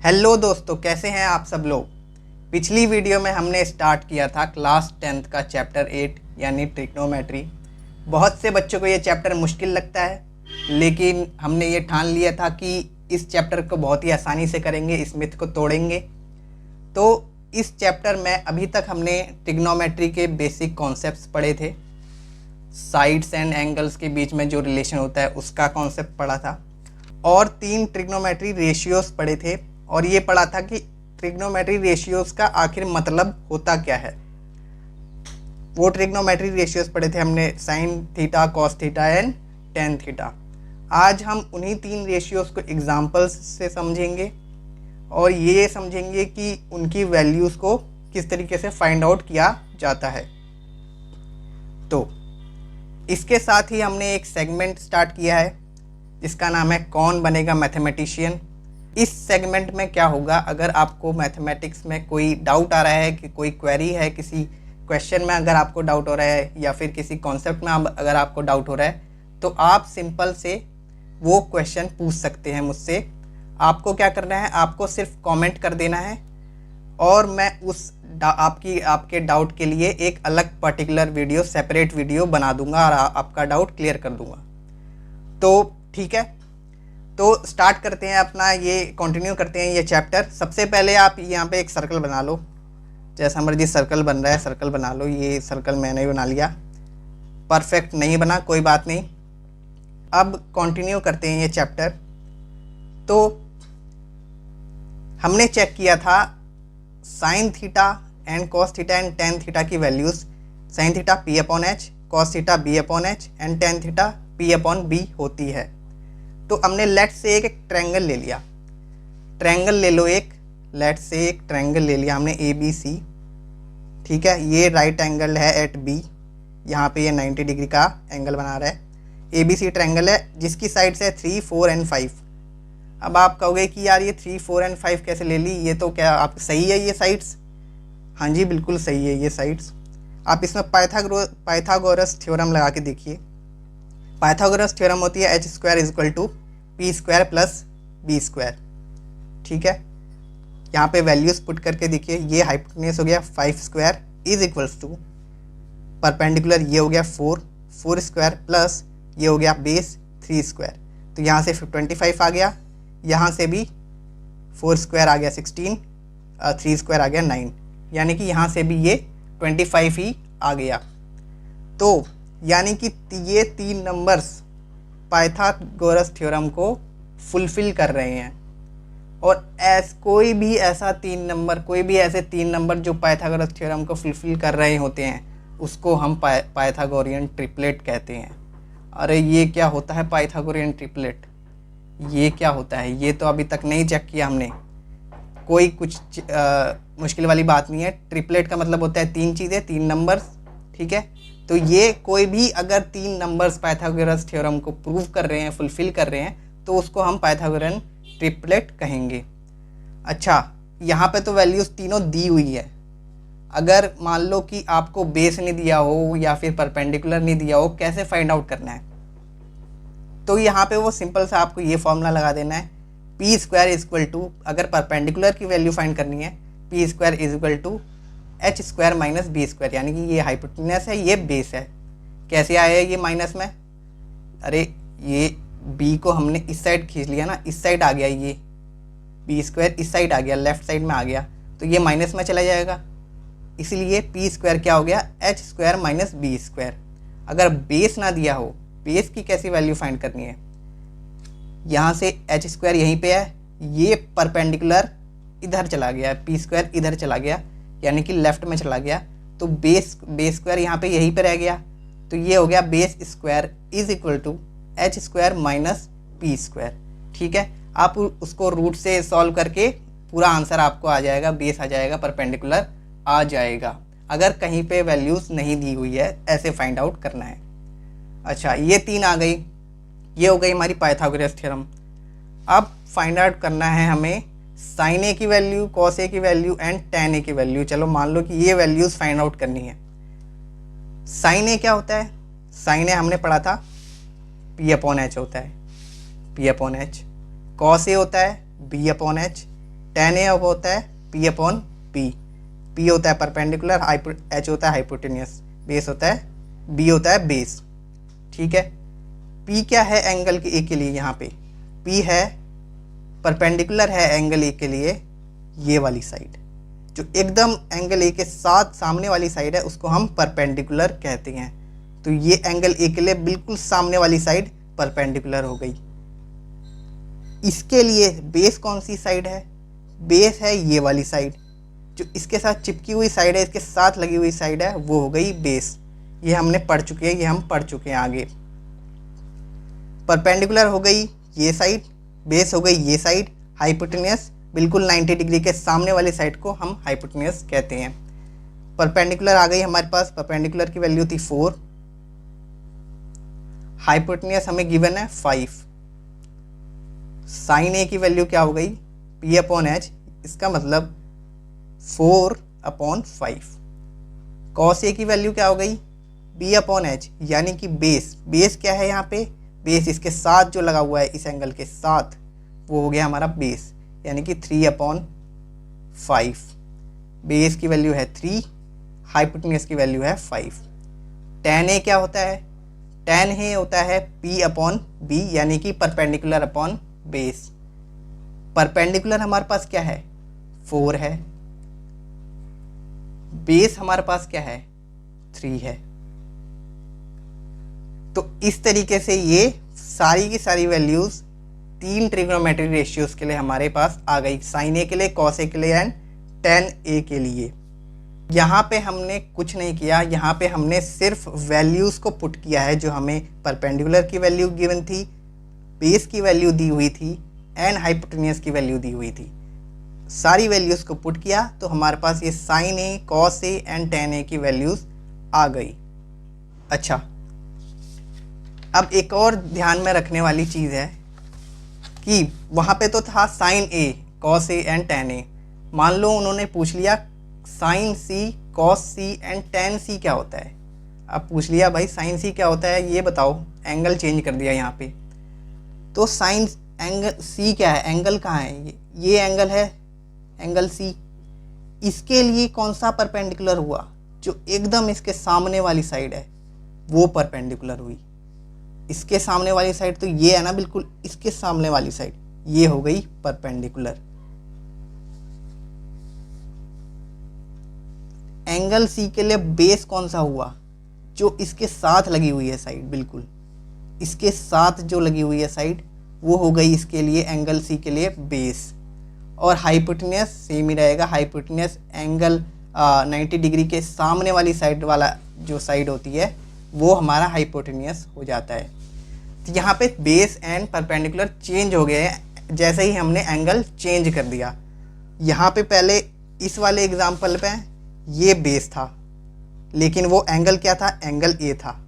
Hello दोस्तों, कैसे हैं आप सब लोग। पिछली वीडियो में हमने स्टार्ट किया था क्लास 10th का चैप्टर 8 यानी ट्रिग्नोमेट्री। बहुत से बच्चों को ये चैप्टर मुश्किल लगता है, लेकिन हमने ये ठान लिया था कि इस चैप्टर को बहुत ही आसानी से करेंगे, इस मिथ को तोड़ेंगे। तो इस चैप्टर में अभी तक हमने ट्रिग्नोमेट्री के बेसिक कॉन्सेप्ट्स पढ़े थे। साइड्स एंड एंगल्स के बीच में जो रिलेशन होता है उसका कॉन्सेप्ट पढ़ा था, और 3 ट्रिग्नोमेट्री रेशियोज़ पढ़े थे, और ये पढ़ा था कि ट्रिग्नोमेट्री रेशियोज़ का आखिर मतलब होता क्या है। वो ट्रिग्नोमेट्री रेशियोज़ पढ़े थे हमने, sine theta, cos theta and tan theta. आज हम उन्हीं 3 रेशियोज़ को एग्जांपल्स से समझेंगे और ये समझेंगे कि उनकी वैल्यूज़ को किस तरीके से फाइंड आउट किया जाता है। तो इसके साथ ही हमने एक सेगमेंट स्टार्ट किया है जिसका नाम है कौन बनेगा मैथमेटिशियन। इस सेगमेंट में क्या होगा, अगर आपको मैथमेटिक्स में कोई डाउट आ रहा है, कि कोई क्वेरी है, किसी क्वेश्चन में अगर आपको डाउट हो रहा है, या फिर किसी कॉन्सेप्ट में अगर आपको डाउट हो रहा है, तो आप सिंपल से वो क्वेश्चन पूछ सकते हैं मुझसे। आपको क्या करना है, आपको सिर्फ कमेंट कर देना है और मैं उस आपके डाउट के लिए एक अलग पर्टिकुलर वीडियो, सेपरेट वीडियो बना दूंगा और आपका डाउट क्लियर कर दूंगा। तो ठीक है, तो स्टार्ट करते हैं अपना, ये कंटिन्यू करते हैं ये चैप्टर। सबसे पहले आप यहाँ पे एक सर्कल बना लो, जैसा मर्जी सर्कल बन रहा है सर्कल बना लो। ये सर्कल मैंने बना लिया, परफेक्ट नहीं बना, कोई बात नहीं। अब कंटिन्यू करते हैं ये चैप्टर। तो हमने चेक किया था sine theta and cos theta and tan theta की values. Sine theta P upon H, cos theta B upon H and tan theta P upon B होती है। तो हमने लेट से एक ट्रायंगल ले लिया, ट्रायंगल ले लो एक, लेट से एक ट्रायंगल ले लिया हमने ए बी सी। ठीक है, ये राइट एंगल है एट बी, यहाँ पे ये 90 डिग्री का एंगल बना रहा है। ए बी सी ट्रायंगल है जिसकी साइड्स है 3, 4 एंड 5। अब आप कहोगे कि यार ये 3, 4 एंड 5 कैसे ले ली, ये तो क्या आप सही है ये साइड्स? हाँ जी, बिल्कुल सही है ये साइड्स। आप इसमें पाइथागोरस थ्योरम लगा के देखिए। पाइथागोरस थ्योरम होती है H square is equal to P square plus B square. ठीक है, यहाँ पे वैल्यूज पुट करके देखिए। ये हाइपोटेन्यूज हो गया 5 square is equals to perpendicular, ये हो गया 4 स्क्वायर प्लस ये हो गया बेस 3 स्क्वायर। तो यहाँ से 25 आ गया, यहाँ से भी 4 स्क्वायर आ गया 16, 3 स्क्वायर आ गया 9, यानी कि यहाँ से भी ये 25 ही आ गया। तो यानी कि ये 3 नंबर्स पाइथागोरस थ्योरम को फुलफिल कर रहे हैं। और कोई भी ऐसे 3 नंबर जो पाइथागोरस थ्योरम को फुलफिल कर रहे होते हैं उसको हम पाइथागोरियन ट्रिपलेट कहते हैं। अरे ये क्या होता है पाइथागोरियन ट्रिपलेट, ये क्या होता है, ये तो अभी तक नहीं चेक किया हमने। कोई कुछ मुश्किल वाली बात नहीं है। ट्रिपलेट का मतलब होता है 3 चीज़ें, 3 नंबर्स। ठीक है, तो ये कोई भी अगर 3 नंबर्स पाइथागोरस थ्योरम को प्रूव कर रहे हैं, फुलफिल कर रहे हैं, तो उसको हम पाइथागोरियन ट्रिपलेट कहेंगे। अच्छा, यहाँ पे तो वैल्यूज़ तीनों दी हुई है। अगर मान लो कि आपको बेस नहीं दिया हो या फिर परपेंडिकुलर नहीं दिया हो, कैसे फाइंड आउट करना है? तो यहाँ पे वो सिंपल सा आपको ये फॉर्मूला लगा देना है, P square is equal to, अगर परपेंडिकुलर की वैल्यू फाइंड करनी है, P square is equal to H square minus B square, यानी कि ये हाइपोटेन्यूज है, ये बेस है। कैसे आया ये माइनस में? अरे ये बी को हमने इस साइड खींच लिया ना, इस साइड आ गया, ये बी स्क्वायर इस साइड आ गया, लेफ्ट साइड में आ गया, तो ये माइनस में चला जाएगा। इसलिए पी स्क्वायर क्या हो गया, H square minus B square. अगर बेस ना दिया हो, बेस की कैसी वैल्यू फाइंड करनी है? यहाँ से एच स्क्वायर यहीं पे है, ये परपेंडिकुलर इधर चला गया, पी स्क्वायर इधर चला गया, यानी कि लेफ्ट में चला गया, तो बेस स्क्वायर यहाँ पे यहीं पे रह गया, तो ये हो गया base square is equal to H square minus P square. ठीक है, आप उसको रूट से सॉल्व करके पूरा आंसर आपको आ जाएगा, बेस आ जाएगा, परपेंडिकुलर आ जाएगा। अगर कहीं पे वैल्यूज़ नहीं दी हुई है, ऐसे फाइंड आउट करना है। अच्छा, ये 3 आ गई, ये हो गई हमारी पाइथागोरस थ्योरम। अब फाइंड आउट करना है हमें साइन ए की वैल्यू, कॉस ए की वैल्यू एंड टेन ए की वैल्यू। चलो मान लो कि ये वैल्यूज़ फाइंड आउट करनी है। साइन ए क्या होता है? साइन ए हमने पढ़ा था पी अपॉन एच होता है, P upon H. Cos A होता है B upon H. tan A अब होता है P अपॉन B। P होता है परपेंडिकुलर, H होता है हाइपोटेनियस, बेस होता है B होता है बेस। ठीक है, P क्या है एंगल के A के लिए, यहाँ पे P है परपेंडिकुलर है एंगल A के लिए ये वाली साइड, जो एकदम एंगल A के साथ सामने वाली साइड है उसको हम परपेंडिकुलर कहते हैं। तो ये एंगल A के लिए बिल्कुल सामने वाली साइड परपेंडिकुलर हो गई। इसके लिए बेस कौन सी साइड है, बेस है ये वाली साइड, जो इसके साथ चिपकी हुई साइड है, इसके साथ लगी हुई साइड है, वो हो गई बेस। ये हमने पढ़ चुके हैं, ये हम पढ़ चुके हैं आगे। परपेंडिकुलर हो गई ये साइड, बेस हो गई ये साइड, हाइपोटेनियस बिल्कुल 90 डिग्री के सामने वाली साइड को हम हाइपोटेनियस कहते हैं। परपेंडिकुलर आ गई हमारे पास, परपेंडिकुलर की वैल्यू थी 4, हाइपोटेनियस हमें गिवन है 5। साइन ए की वैल्यू क्या हो गई P अपॉन H, इसका मतलब 4 अपॉन 5। कॉस ए की वैल्यू क्या हो गई B अपॉन H, यानी कि बेस, बेस क्या है यहाँ पे, बेस इसके साथ जो लगा हुआ है इस एंगल के साथ, वो हो गया हमारा बेस, यानी कि 3 अपॉन 5। बेस की वैल्यू है 3, हाइपोटेनियस की वैल्यू है 5। tan A क्या होता है, tan A होता है P अपॉन B, यानी कि परपेंडिकुलर अपॉन बेस। परपेंडिकुलर हमारे पास क्या है 4 है, बेस हमारे पास क्या है 3 है। तो इस तरीके से ये सारी की सारी वैल्यूज 3 ट्रिग्नोमेट्रिक रेशियोज के लिए हमारे पास आ गई, साइन ए के लिए, कॉस ए के लिए एंड tan A के लिए। यहाँ पे हमने कुछ नहीं किया, यहाँ पे हमने सिर्फ वैल्यूज़ को पुट किया है, जो हमें परपेंडिकुलर की वैल्यू गिवन थी, बेस की वैल्यू दी हुई थी एंड हाइपोटेनियस की वैल्यू दी हुई थी। सारी वैल्यूज़ को पुट किया तो हमारे पास ये sine A, cos A and tan A की वैल्यूज़ आ गई। अच्छा, अब एक और ध्यान में रखने वाली चीज़ है कि वहाँ पे तो था sine A, cos A and tan A। मान लो उन्होंने पूछ लिया sine C, cos C and tan C क्या होता है। अब पूछ लिया भाई साइन सी क्या होता है ये बताओ, एंगल चेंज कर दिया यहाँ पे। तो साइन एंगल सी क्या है, एंगल कहाँ है, ये एंगल है एंगल सी। इसके लिए कौन सा परपेंडिकुलर हुआ, जो एकदम इसके सामने वाली साइड है वो परपेंडिकुलर हुई। इसके सामने वाली साइड तो ये है ना, बिल्कुल इसके सामने वाली साइड, ये हो गई परपेंडिकुलर। एंगल सी के लिए बेस कौन सा हुआ, जो इसके साथ लगी हुई है साइड, बिल्कुल इसके साथ जो लगी हुई है साइड, वो हो गई इसके लिए एंगल सी के लिए बेस। और हाइपोटेनियस सेम ही रहेगा, हाइपोटेनियस एंगल 90 डिग्री के सामने वाली साइड वाला जो साइड होती है वो हमारा हाइपोटेनियस हो जाता है। तो यहाँ पे बेस एंड परपेंडिकुलर चेंज हो गए हैं जैसे ही हमने एंगल चेंज कर दिया। यहाँ पे पहले इस वाले एग्जाम्पल पे ये बेस था, लेकिन वो एंगल क्या था, एंगल ए था।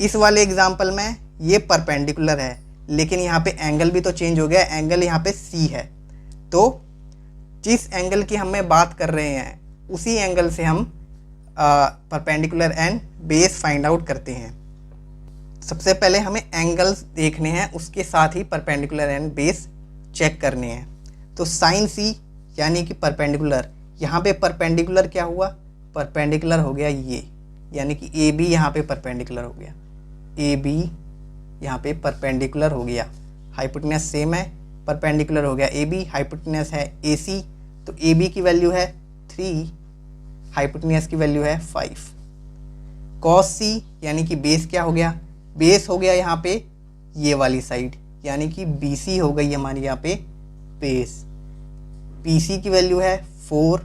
इस वाले एग्जाम्पल में ये परपेंडिकुलर है, लेकिन यहाँ पे एंगल भी तो चेंज हो गया, एंगल यहाँ पे सी है। तो जिस एंगल की हमें बात कर रहे हैं उसी एंगल से हम perpendicular and base find out करते हैं। सबसे पहले हमें एंगल्स देखने हैं, उसके साथ ही परपेंडिकुलर एंड बेस चेक करने हैं। तो साइन सी यानी कि परपेंडिकुलर, यहाँ पे परपेंडिकुलर क्या हुआ, परपेंडिकुलर हो गया ये, यानी कि ए बी यहाँ पे परपेंडिकुलर हो गया, ए बी यहाँ पे परपेंडिकुलर हो गया। हाइपोटेनियस सेम है, परपेंडिकुलर हो गया ए बी, हाइपोटेनियस है ए सी, तो ए बी की वैल्यू है 3, हाइपोटेनियस की वैल्यू है 5। कॉस सी यानी कि बेस क्या हो गया, बेस हो गया यहाँ पे ये वाली साइड, यानी कि बी सी हो गई हमारी यहाँ पे बेस। पी सी की वैल्यू है 4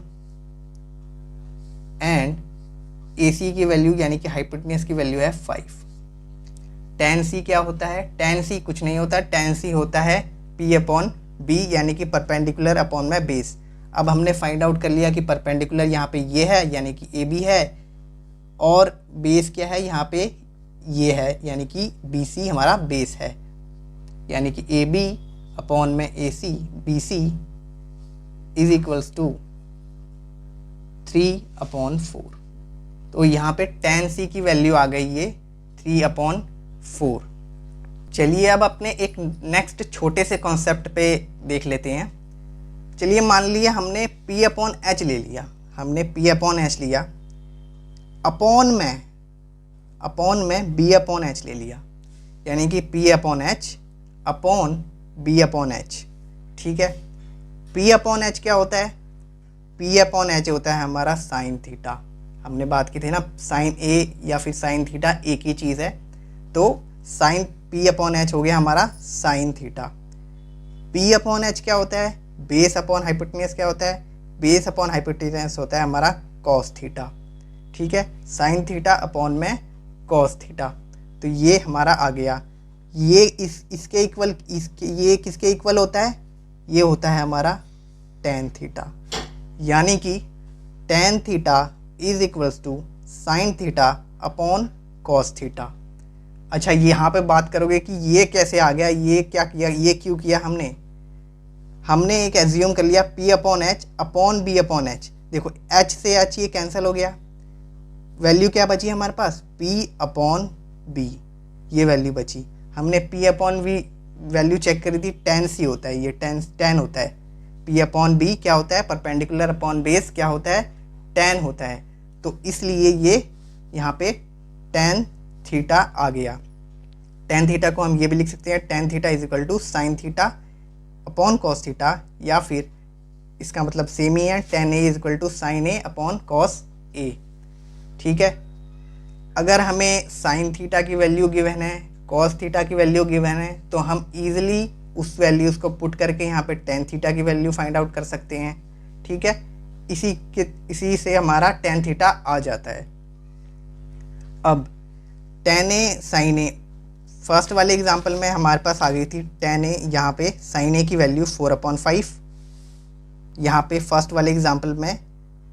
एंड ए सी की वैल्यू यानी कि हाइपोटेनियस की वैल्यू है 5। tan C क्या होता है, tan C कुछ नहीं होता, tan C होता है P अपॉन B, यानी कि परपेंडिकुलर अपॉन में बेस। अब हमने फाइंड आउट कर लिया कि परपेंडिकुलर यहाँ पे ये है यानी कि AB है, और बेस क्या है यहाँ पे ये है यानी कि BC हमारा बेस है, यानी कि AB अपॉन में AC BC is equals to 3/4। तो यहाँ पे tan C की वैल्यू आ गई ये 3/4। चलिए अब अपने एक नेक्स्ट छोटे से कॉन्सेप्ट पे देख लेते हैं। चलिए मान लिया हमने P अपॉन एच ले लिया, हमने P अपॉन एच लिया, अपॉन में B अपॉन एच ले लिया, यानी कि P upon H upon B upon H. ठीक है, P अपॉन एच क्या होता है? P अपॉन एच होता है हमारा साइन थीटा। हमने बात की थी ना, साइन ए या फिर साइन थीटा एक ही चीज़ है, तो साइन P अपॉन एच हो गया हमारा sine theta. P upon H क्या होता है? बेस अपॉन हाइपोटेन्यूज क्या होता है? बेस अपॉन हाइपोटेन्यूज होता है हमारा कॉस थीटा। ठीक है, साइन थीटा अपॉन में कॉस थीटा, तो ये हमारा आ गया। ये इसके इक्वल, ये किसके इक्वल होता है? ये होता है हमारा टेन थीटा, यानी कि tan theta is equals to sine theta upon cos theta. अच्छा, यहाँ पे बात करोगे कि ये कैसे आ गया, ये क्या किया, ये क्यों किया? हमने एक एज्यूम कर लिया P upon H upon B upon H. देखो H से H ये कैंसिल हो गया, वैल्यू क्या बची हमारे पास? P अपॉन B, ये वैल्यू बची। हमने P upon B value check करी थी, टेन सी होता है, ये टेन होता है। P अपॉन B क्या होता है? परपेंडिकुलर अपॉन बेस क्या होता है? टेन होता है। तो इसलिए ये यहाँ पे टेन थीटा आ गया। टेन थीटा को हम ये भी लिख सकते हैं, tan theta is equal to sine theta upon cos theta, या फिर इसका मतलब सेम ही है, tan A is equal to sine A upon cos A. ठीक है, अगर हमें साइन थीटा की वैल्यू गिवन है, कॉस थीटा की वैल्यू गिवन है, तो हम इजीली उस वैल्यूज़ को पुट करके यहाँ पे टेन थीटा की वैल्यू फाइंड आउट कर सकते हैं। ठीक है, इसी से हमारा टेन थीटा आ जाता है। अब टेन ए साइन ए, फर्स्ट वाले एग्जांपल में हमारे पास आ गई थी टेन ए, यहाँ पे साइन ए की वैल्यू 4/5। यहाँ पे फर्स्ट वाले एग्जांपल में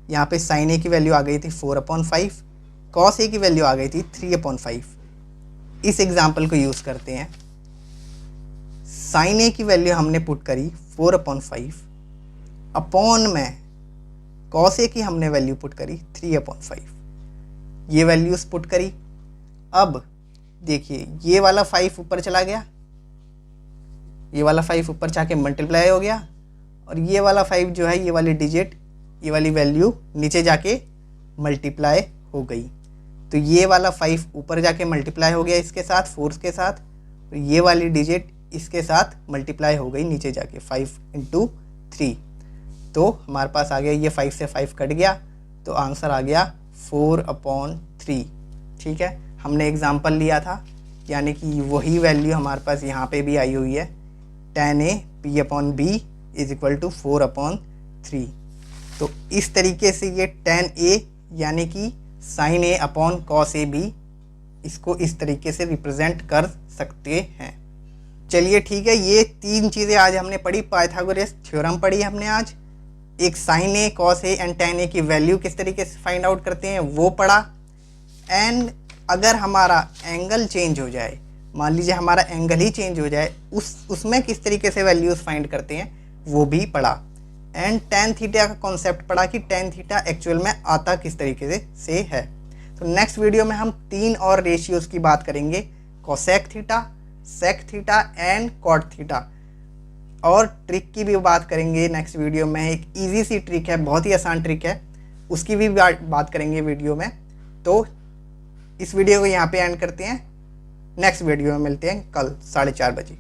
यहाँ पे साइन ए की वैल्यू आ गई थी 4/5, कॉस ए की वैल्यू आ गई थी 3/5। इस एग्जांपल को यूज़ करते हैं, साइन ए की वैल्यू हमने पुट करी 4/5, अपॉन में कॉस ए की हमने वैल्यू पुट करी 3/5। ये वैल्यूज़ पुट करी। अब देखिए ये वाला 5 ऊपर चला गया, ये वाला 5 ऊपर जाके मल्टीप्लाई हो गया, और ये वाला 5 जो है, ये वाली डिजिट, ये वाली वैल्यू नीचे जाके मल्टीप्लाई हो गई। तो ये वाला 5 ऊपर जाके मल्टीप्लाई हो गया इसके साथ, 4 के साथ, और ये वाली डिजिट इसके साथ मल्टीप्लाई हो गई नीचे जाके 5 × 3। तो हमारे पास आ गया, ये 5 से 5 कट गया, तो आंसर आ गया 4/3। ठीक है, हमने एग्जाम्पल लिया था, यानी कि वही वैल्यू हमारे पास यहाँ पे भी आई हुई है, tan A P upon B is equal to 4/3। तो इस तरीके से ये टेन ए यानी कि साइन ए अपॉन कॉस ए भी, इसको इस तरीके से रिप्रेजेंट कर सकते हैं। चलिए ठीक है, ये तीन चीज़ें आज हमने पढ़ी। पाइथागोरस थ्योरम पढ़ी हमने आज, एक sine A, cos A and tan A की वैल्यू किस तरीके से फाइंड आउट करते हैं वो पढ़ा, एंड अगर हमारा एंगल चेंज हो जाए, मान लीजिए हमारा एंगल ही चेंज हो जाए, उसमें किस तरीके से वैल्यूज़ फाइंड करते हैं वो भी पढ़ा, एंड टेन थीटा का कॉन्सेप्ट पढ़ा कि टेन थीटा एक्चुअल में आता किस तरीके से है। तो नेक्स्ट वीडियो में हम 3 और रेशियोज़ की बात करेंगे, cosec theta, sec theta and cot theta, और ट्रिक की भी बात करेंगे नेक्स्ट वीडियो में। एक इजी सी ट्रिक है, बहुत ही आसान ट्रिक है, उसकी भी बात करेंगे वीडियो में। तो इस वीडियो को यहाँ पे एंड करते हैं, नेक्स्ट वीडियो में मिलते हैं कल 4:30 बजे।